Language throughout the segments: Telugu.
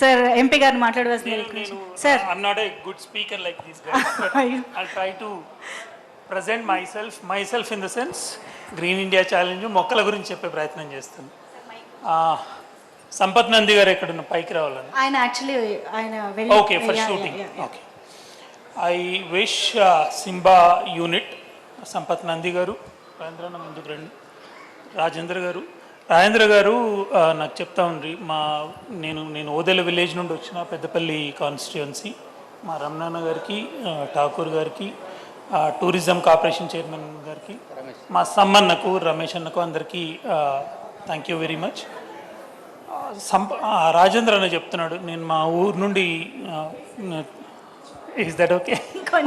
సార్ ఎంపీ గారిని మాట్లాడవలసింది sir. I'm not a good speaker like this guys, but I try to present myself in the sense green India challenge మొక్కల గురించి చెప్పే ప్రయత్నం చేస్తాను. సంపత్ నంది గారు ఎక్కడున్న పైకి రావాలని ఆయన యాక్చువల్లీ ఆయన okay for shooting. Okay, I wish Simba unit Sampath Nandi గారు, రాజేంద్ర ముందుకు రండి, రాజేంద్ర గారు నాకు చెప్తా ఉండ్రి. నేను ఓదెల విలేజ్ నుండి వచ్చిన పెద్దపల్లి కాన్స్టిట్యుయెన్సీ. మా రమణాన్న గారికి, ఠాకూర్ గారికి, టూరిజం కార్పొరేషన్ చైర్మన్ గారికి, మా సమ్మన్నకు, రమేష్ అన్నకు అందరికీ thank you very much. Rajendra అన్న చెప్తున్నాడు, నేను మా ఊరు నుండి, ఈజ్ దట్ ఓకే?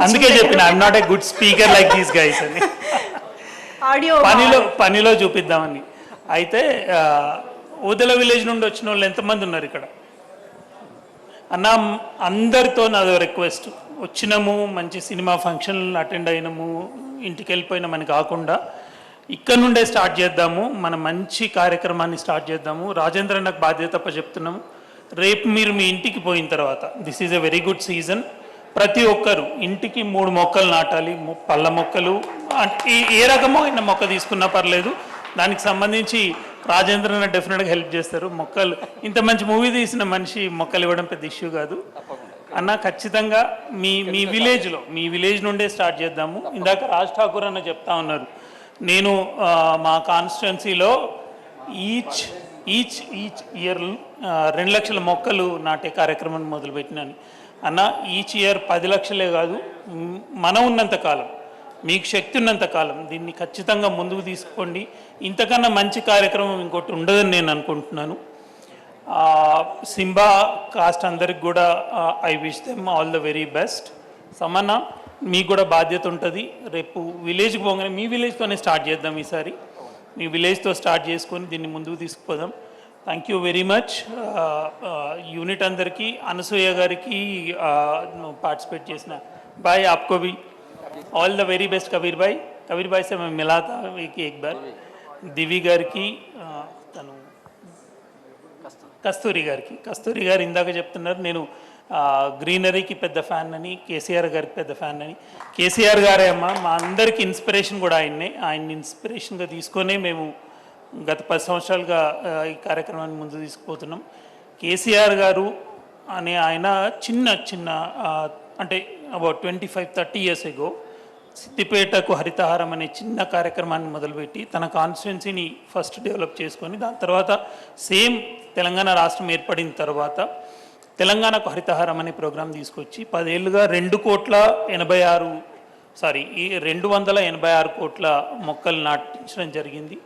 అందుకే చెప్పిన I'm not a good speaker like these guys అని. పనిలో చూపిద్దామని. అయితే ఓదెల విలేజ్ నుండి వచ్చిన వాళ్ళు ఎంతమంది ఉన్నారు ఇక్కడ అన్న? అందరితో నాదో రిక్వెస్ట్, వచ్చినాము మంచి సినిమా ఫంక్షన్లు అటెండ్ అయినాము, ఇంటికి వెళ్ళిపోయినామని కాకుండా ఇక్కడ నుండే స్టార్ట్ చేద్దాము, మన మంచి కార్యక్రమాన్ని స్టార్ట్ చేద్దాము. రాజేంద్ర నాకు బాధ్యత తప్ప చెప్తున్నాము. రేపు మీరు మీ ఇంటికి పోయిన తర్వాత, this is a very good season, ప్రతి ఒక్కరు ఇంటికి 3 మొక్కలు నాటాలి. పళ్ళ మొక్కలు, ఏ రకమైన మొక్క తీసుకున్నా పర్లేదు, దానికి సంబంధించి రాజేంద్రన డెఫినెట్గా హెల్ప్ చేస్తారు. మొక్కలు, ఇంత మంచి మూవీ తీసిన మనిషి మొక్కలు ఇవ్వడం పెద్ద ఇష్యూ కాదు అన్న. ఖచ్చితంగా మీ విలేజ్ నుండే స్టార్ట్ చేద్దాము. ఇందాక రాజ్ ఠాకూర్ అన్న చెప్తా ఉన్నారు, నేను మా కాన్స్టిట్యున్సీలో ఈచ్ ఇయర్ 2 లక్షల మొక్కలు నాటే కార్యక్రమాన్ని మొదలుపెట్టినాను అన్న. ఈచ్ ఇయర్ 10 లక్షలే కాదు, మనం ఉన్నంతకాలం, మీకు శక్తి ఉన్నంతకాలం దీన్ని ఖచ్చితంగా ముందుకు తీసుకోండి. ఇంతకన్నా మంచి కార్యక్రమం ఇంకోటి ఉండదని నేను అనుకుంటున్నాను. సింబా కాస్ట్ అందరికి కూడా I wish them all the very best. సమన్న, మీకు కూడా బాధ్యత ఉంటుంది. రేపు విలేజ్కి పోగానే మీ విలేజ్తోనే స్టార్ట్ చేద్దాం. ఈసారి మీ విలేజ్తో స్టార్ట్ చేసుకొని దీన్ని ముందుకు తీసుకుపోదాం. Thank you very much unit అందరికీ. అనసూయ గారికి పార్టిసిపేట్ చేసిన బాయ్, आपको भी all the very best. Kabir भाई से मैं मिला था एक बार. దివి గారికి, తను కస్తూరి గారు ఇందాక చెప్తున్నారు, నేను గ్రీనరీకి పెద్ద ఫ్యాన్ అని, కేసీఆర్ గారికి పెద్ద ఫ్యాన్ అని. కేసీఆర్ గారే అమ్మ, మా అందరికి ఇన్స్పిరేషన్ కూడా ఆయన్ని ఇన్స్పిరేషన్గా తీసుకొనే మేము గత 10 సంవత్సరాలుగా ఈ కార్యక్రమాన్ని ముందు తీసుకుపోతున్నాం. కేసీఆర్ గారు అనే ఆయన చిన్న అంటే అబౌట్ 25-30 years ago సిద్దిపేటకు హరితహారం అనే చిన్న కార్యక్రమాన్ని మొదలుపెట్టి తన కాన్స్టిట్యున్సీని ఫస్ట్ డెవలప్ చేసుకొని, దాని తర్వాత సేమ్ తెలంగాణ రాష్ట్రం ఏర్పడిన తర్వాత తెలంగాణకు హరితహారం అనే ప్రోగ్రాం తీసుకొచ్చి 10 ఏళ్ళుగా 286 కోట్ల మొక్కలు నాటించడం జరిగింది.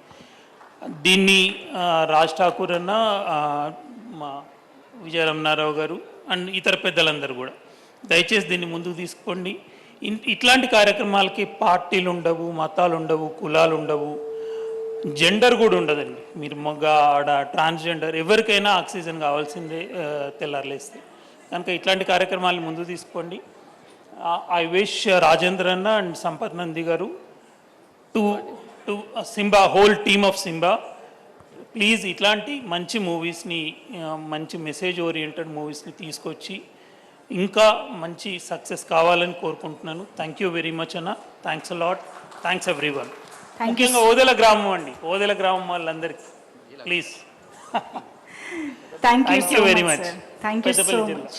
దీన్ని రాజ్ ఠాకూర్ అన్న, మా విజయరమణారావు గారు అండ్ ఇతర పెద్దలందరూ కూడా దయచేసి దీన్ని ముందుకు తీసుకోండి. ఇట్లాంటి కార్యక్రమాలకి పార్టీలు ఉండవు, మతాలు ఉండవు, కులాలు ఉండవు, జెండర్ కూడా ఉండదండి. మీరు మగ, ఆడ, ట్రాన్స్జెండర్ ఎవరికైనా ఆక్సిజన్ కావాల్సిందే తెల్లారలేస్తే. కనుక ఇట్లాంటి కార్యక్రమాలను ముందుకు తీసుకోండి. ఐ విష్ రాజేంద్ర అన్న అండ్ సంపత్ నంది గారు to Simba, whole team of Simba, please ఇట్లాంటి మంచి మూవీస్ని, మంచి మెసేజ్ ఓరియంటెడ్ మూవీస్ని తీసుకొచ్చి ఇంకా మంచి సక్సెస్ కావాలని కోరుకుంటున్నాను. థ్యాంక్ యూ వెరీ మచ్ అన్న. Thanks a lot. Thanks everyone. ముఖ్యంగా ఓదెల గ్రామం వాళ్ళందరికీ please. Thank you very much. Thank you so much.